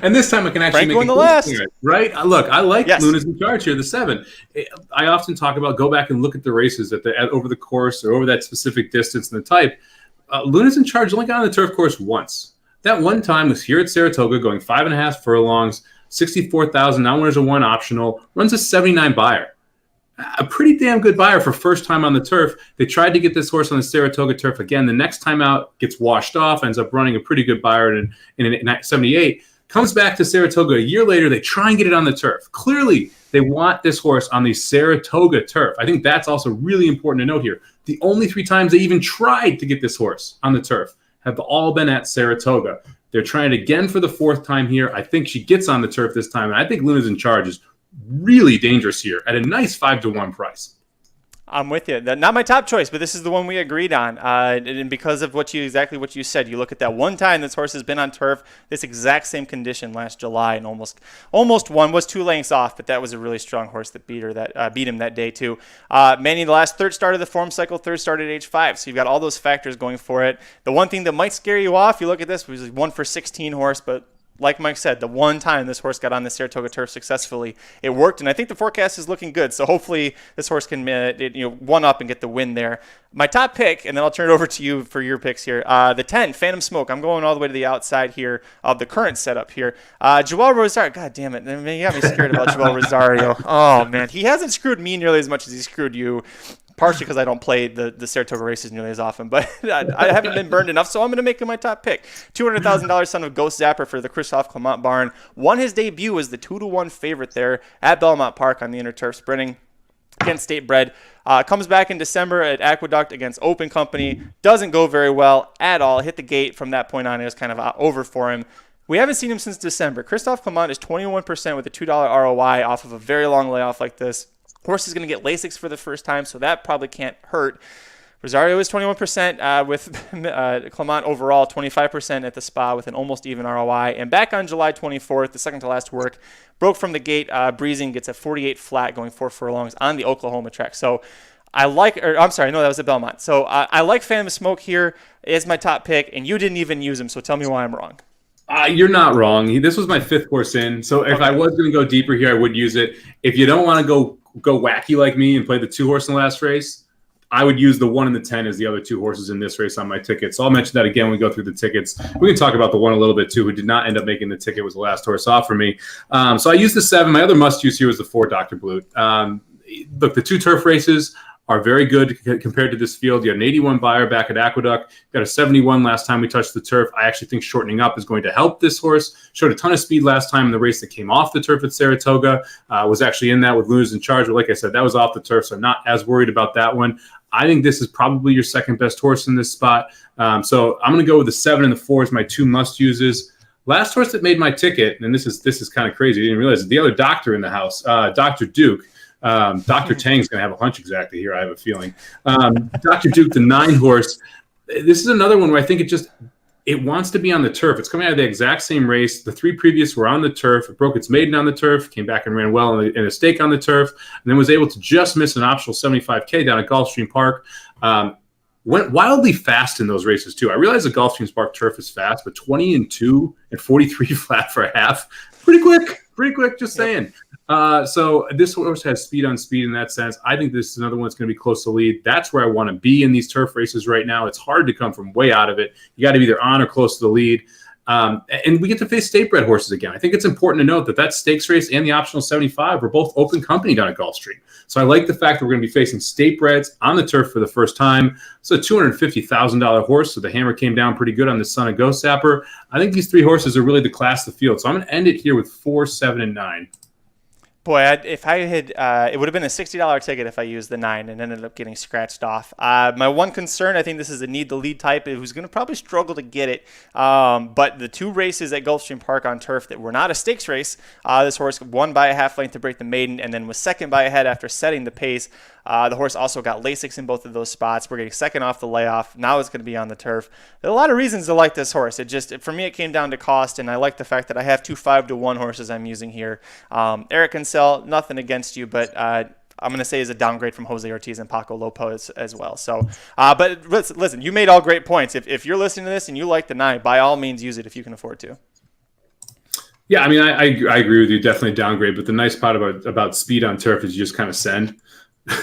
And this time I can actually Franco make in the last. Right? Look, I like Yes. Luna's in charge here, the 7. I often talk about go back and look at the races over the course or over that specific distance and the type. Luna's in charge only got on the turf course once. That one time was here at Saratoga going 5.5 furlongs, 64,000, now winners a 1 optional, runs a 79 buyer. A pretty damn good buyer for first time on the turf. They tried to get this horse on the Saratoga turf again. The next time out gets washed off, ends up running a pretty good buyer in 78. Comes back to Saratoga a year later. They try and get it on the turf. Clearly, they want this horse on the Saratoga turf. I think that's also really important to note here. The only 3 times they even tried to get this horse on the turf have all been at Saratoga. They're trying it again for the 4th time here. I think she gets on the turf this time, and I think Luna's in charge is really dangerous here at a nice 5-1 price. I'm with you. Not my top choice, but this is the one we agreed on. And because of exactly what you said, you look at that one time this horse has been on turf, this exact same condition last July, and almost won. Was 2 lengths off, but that was a really strong horse that beat him that day too. Manny, the last 3rd start of the form cycle, 3rd start at age 5. So you've got all those factors going for it. The one thing that might scare you off, you look at this, was 1 for 16 horse, but like Mike said, the one time this horse got on the Saratoga turf successfully, it worked, and I think the forecast is looking good. So hopefully this horse can one up and get the win there. My top pick, and then I'll turn it over to you for your picks here. The 10, Phantom Smoke. I'm going all the way to the outside here of the current setup here. Joel Rosario. God damn it. Man, you got me scared about Joel Rosario. Oh, man. He hasn't screwed me nearly as much as he screwed you. Partially because I don't play the Saratoga races nearly as often, but I haven't been burned enough, so I'm going to make him my top pick. $200,000 son of Ghost Zapper for the Christophe Clement barn. Won his debut as the 2-1 favorite there at Belmont Park on the Interturf Sprinting against State Bred. Comes back in December at Aqueduct against Open Company. Doesn't go very well at all. Hit the gate from that point on. It was kind of over for him. We haven't seen him since December. Christophe Clement is 21% with a $2 ROI off of a very long layoff like this. Horse is going to get Lasix for the first time, so that probably can't hurt. Rosario is 21% with Clement overall, 25% at the Spa with an almost even ROI. And back on July 24th, the second to last work, broke from the gate, breezing, gets a 48 flat going 4 furlongs on the Oklahoma track. So I'm sorry, no, that was a Belmont. So I like Phantom Smoke here as my top pick, and you didn't even use him, so tell me why I'm wrong. You're not wrong. This was my 5th horse in, so if I was going to go deeper here, I would use it. If you don't want to go wacky like me and play the 2 horse in the last race, I would use the 1 and the 10 as the other 2 horses in this race on my ticket. So I'll mention that again when we go through the tickets. We can talk about the 1 a little bit too, who did not end up making the ticket, was the last horse off for me. So I used the 7. My other must use here was the 4, Dr. Blute. Look, the 2 turf races are very good compared to this field. You had an 81 buyer back at Aqueduct. You got a 71 last time we touched the turf. I actually think shortening up is going to help this horse. Showed a ton of speed last time in the race that came off the turf at Saratoga. Was actually in that with Luna's in charge. But like I said, that was off the turf, so I'm not as worried about that one. I think this is probably your second best horse in this spot. So I'm going to go with the 7 and the 4 as my 2 must-uses. Last horse that made my ticket, and this is kind of crazy. I didn't realize it. The other doctor in the house, Dr. Duke. Dr. Tang's going to have a hunch exactly here, I have a feeling. Dr. Duke, the 9 horse. This is another one where I think it wants to be on the turf. It's coming out of the exact same race. The 3 previous were on the turf. It broke its maiden on the turf, came back and ran well in a stake on the turf, and then was able to just miss an optional 75K down at Gulfstream Park. Went wildly fast in those races, too. I realize the Gulfstream Park turf is fast, but 20-2 and 43 flat for a half. Pretty quick, just saying. So this horse has speed on speed in that sense. I think this is another one that's going to be close to lead. That's where I want to be in these turf races right now. It's hard to come from way out of it. You got to be either on or close to the lead. And we get to face state-bred horses again. I think it's important to note that stakes race and the optional 75 were both open company down at Gulfstream. So I like the fact that we're going to be facing state-breds on the turf for the first time. It's a $250,000 horse, so the hammer came down pretty good on the Son of Ghost Sapper. I think these 3 horses are really the class of the field. So I'm going to end it here with 4, 7, and 9. Boy, if I had, it would have been a $60 ticket if I used the 9 and ended up getting scratched off. My one concern, I think this is a need-the-lead type who's going to probably struggle to get it. But the 2 races at Gulfstream Park on turf that were not a stakes race, this horse won by a half length to break the maiden and then was second by a head after setting the pace. The horse also got Lasix in both of those spots. We're getting second off the layoff. Now it's going to be on the turf. There are a lot of reasons to like this horse. For me, it came down to cost, and I like the fact that I have 2 5-to-1 horses I'm using here. Eric Cancel, nothing against you, but I'm going to say is a downgrade from Jose Ortiz and Paco Lopez as well. So, but listen, you made all great points. If you're listening to this and you like the 9, by all means use it if you can afford to. Yeah, I mean, I agree with you. Definitely a downgrade. But the nice part about speed on turf is you just kind of send.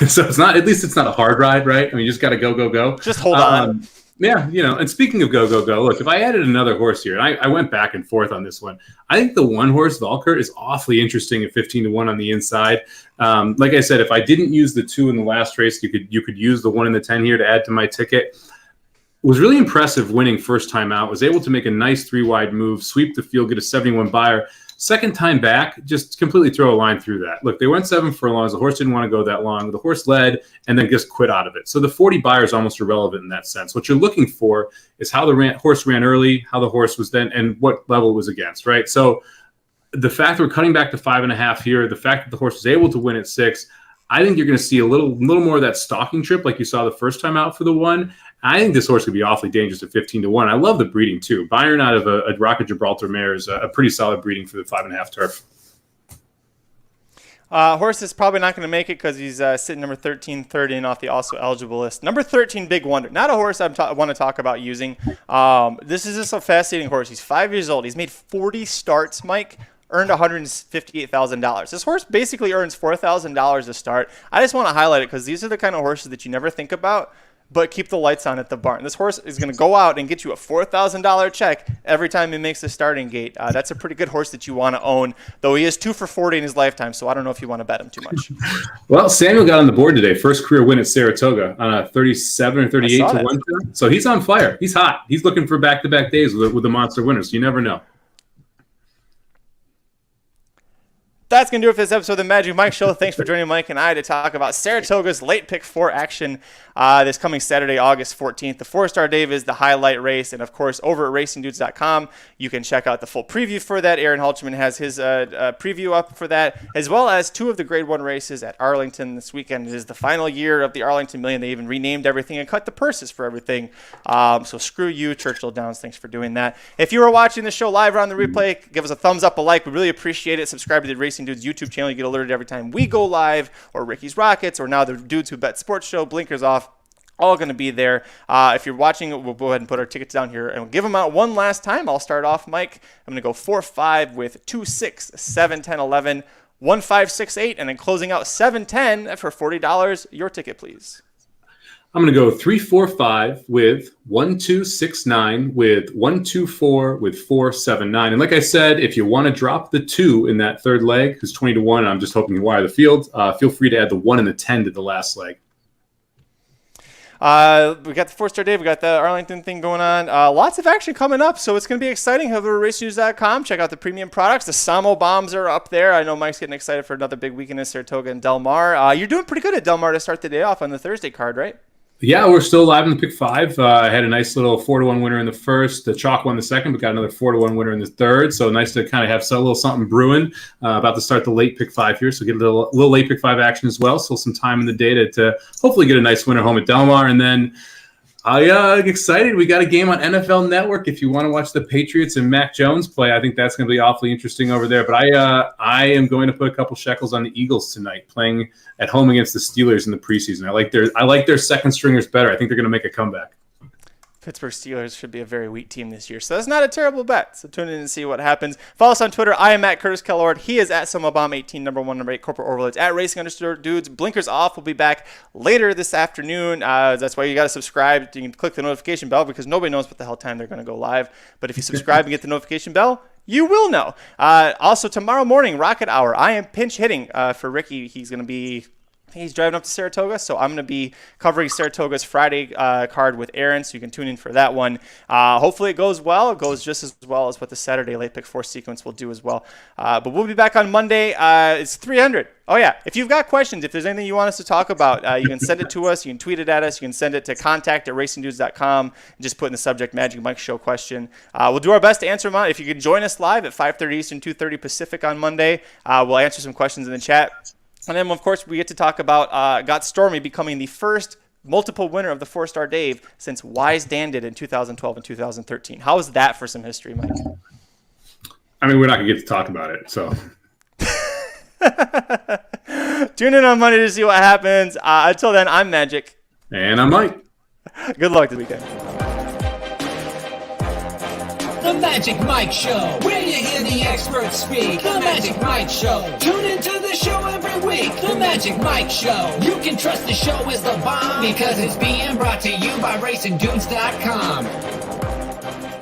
So it's not, at least it's not a hard ride, right? I mean, you just got to go. Just hold on. Yeah, and speaking of go, look, if I added another horse here, and I went back and forth on this one, I think the 1 horse, Valkert, is awfully interesting at 15-1 on the inside. Like I said, if I didn't use the 2 in the last race, you could use the 1 and the 10 here to add to my ticket. Was really impressive winning first time out, was able to make a nice 3-wide move, sweep the field, get a 71 buyer. Second time back, just completely throw a line through that. Look, they went 7 furlongs. The horse didn't want to go that long. The horse led and then just quit out of it. So the 40 buyer is almost irrelevant in that sense. What you're looking for is how the horse ran early, how the horse was then, and what level it was against, right? So the fact that we're cutting back to 5.5 here, the fact that the horse was able to win at 6, I think you're going to see a little more of that stalking trip like you saw the first time out for the 1. I think this horse could be awfully dangerous at 15-1. I love the breeding too. Byron out of a Rocket Gibraltar mare is a pretty solid breeding for the 5.5 turf. Horse is probably not going to make it because he's sitting number 13, third in off the also eligible list. Number 13, Big Wonder. Not a horse I want to talk about using. This is just a fascinating horse. He's 5 years old. He's made 40 starts, Mike. Earned $158,000. This horse basically earns $4,000 a start. I just want to highlight it because these are the kind of horses that you never think about, but keep the lights on at the barn. This horse is going to go out and get you a $4,000 check every time he makes the starting gate. That's a pretty good horse that you want to own, though he is 2 for 40 in his lifetime, so I don't know if you want to bet him too much. Well, Samuel got on the board today. First career win at Saratoga on a 37 or 38 to 1. So he's on fire. He's hot. He's looking for back-to-back days with the monster winners. You never know. That's going to do it for this episode of the Magic Mike Show. Thanks for joining Mike and I to talk about Saratoga's late pick 4 action this coming Saturday, August 14th. The Fourstardave is the highlight race. And, of course, over at racingdudes.com, you can check out the full preview for that. Aaron Halchman has his preview up for that, as well as 2 of the Grade 1 races at Arlington this weekend. It is the final year of the Arlington Million. They even renamed everything and cut the purses for everything. So screw you, Churchill Downs. Thanks for doing that. If you are watching the show live or on the replay, give us a thumbs up, a like. We really appreciate it. Subscribe to the Racing Racing Dudes YouTube channel. You get alerted every time we go live, or Ricky's Rockets, or now the Dudes Who Bet Sports Show, Blinkers Off. All going to be there. If you're watching, we'll go ahead and put our tickets down here and we'll give them out one last time. I'll start off, Mike. I'm going to go 4-5 with 2-6, 7-10, 11, 1-5-6-8, and then closing out 7-10 for $40. Your ticket, please. I'm going to go 3-4-5 with 1-2-6-9 with 1-2-4 with 4-7-9. And like I said, if you want to drop the 2 in that third leg, because 20-1, I'm just hoping you wire the field, feel free to add the 1 and the 10 to the last leg. We got the Fourstardave, we got the Arlington thing going on. Lots of action coming up, so it's going to be exciting. Head over to racenews.com. Check out the premium products. The Samo bombs are up there. I know Mike's getting excited for another big weekend in Saratoga and Del Mar. You're doing pretty good at Del Mar to start the day off on the Thursday card, right? Yeah, we're still live in the pick 5. I had a nice little 4-1 winner in the first. The chalk won the second, but got another 4-1 winner in the third. So nice to kind of have a little something brewing. About to start the late pick 5 here, so get a little late pick 5 action as well. So some time in the day to hopefully get a nice winner home at Del Mar. And then I'm excited. We got a game on NFL Network. If you want to watch the Patriots and Mac Jones play, I think that's going to be awfully interesting over there. But I am going to put a couple shekels on the Eagles tonight, playing at home against the Steelers in the preseason. I like their second stringers better. I think they're going to make a comeback. Pittsburgh Steelers should be a very weak team this year, so that's not a terrible bet. So tune in and see what happens. Follow us on Twitter. I am at Curtis Kellord. He is at SomaBomb18, number 1, number 8, Corporate Orville. It's at Racing_Dudes. Blinkers Off will be back later this afternoon. That's why you got to subscribe. You can click the notification bell because nobody knows what the hell time they're going to go live. But if you subscribe and get the notification bell, you will know. Also, tomorrow morning, Rocket Hour. I am pinch hitting for Ricky. He's going to be... He's driving up to Saratoga, so I'm going to be covering Saratoga's Friday card with Aaron, so you can tune in for that one. Hopefully it goes well. It goes just as well as what the Saturday late pick 4 sequence will do as well. But we'll be back on Monday. It's 300. Oh, yeah. If you've got questions, if there's anything you want us to talk about, you can send it to us. You can tweet it at us. You can send it to contact@racingdudes.com and just put in the subject Magic Mike Show question. We'll do our best to answer them. If you could join us live at 5:30 Eastern, 2:30 Pacific on Monday, we'll answer some questions in the chat. And then, of course, we get to talk about Got Stormy becoming the first multiple winner of the Fourstardave since Wise Dan did in 2012 and 2013. How is that for some history, Mike? I mean, we're not going to get to talk about it, so. Tune in on Monday to see what happens. Until then, I'm Magic. And I'm Mike. Good luck this weekend. The Magic Mike Show, where you hear the experts speak. The Magic Mike Show. Tune into the show every week. The Magic Mike Show. You can trust the show is the bomb because it's being brought to you by RacingDudes.com.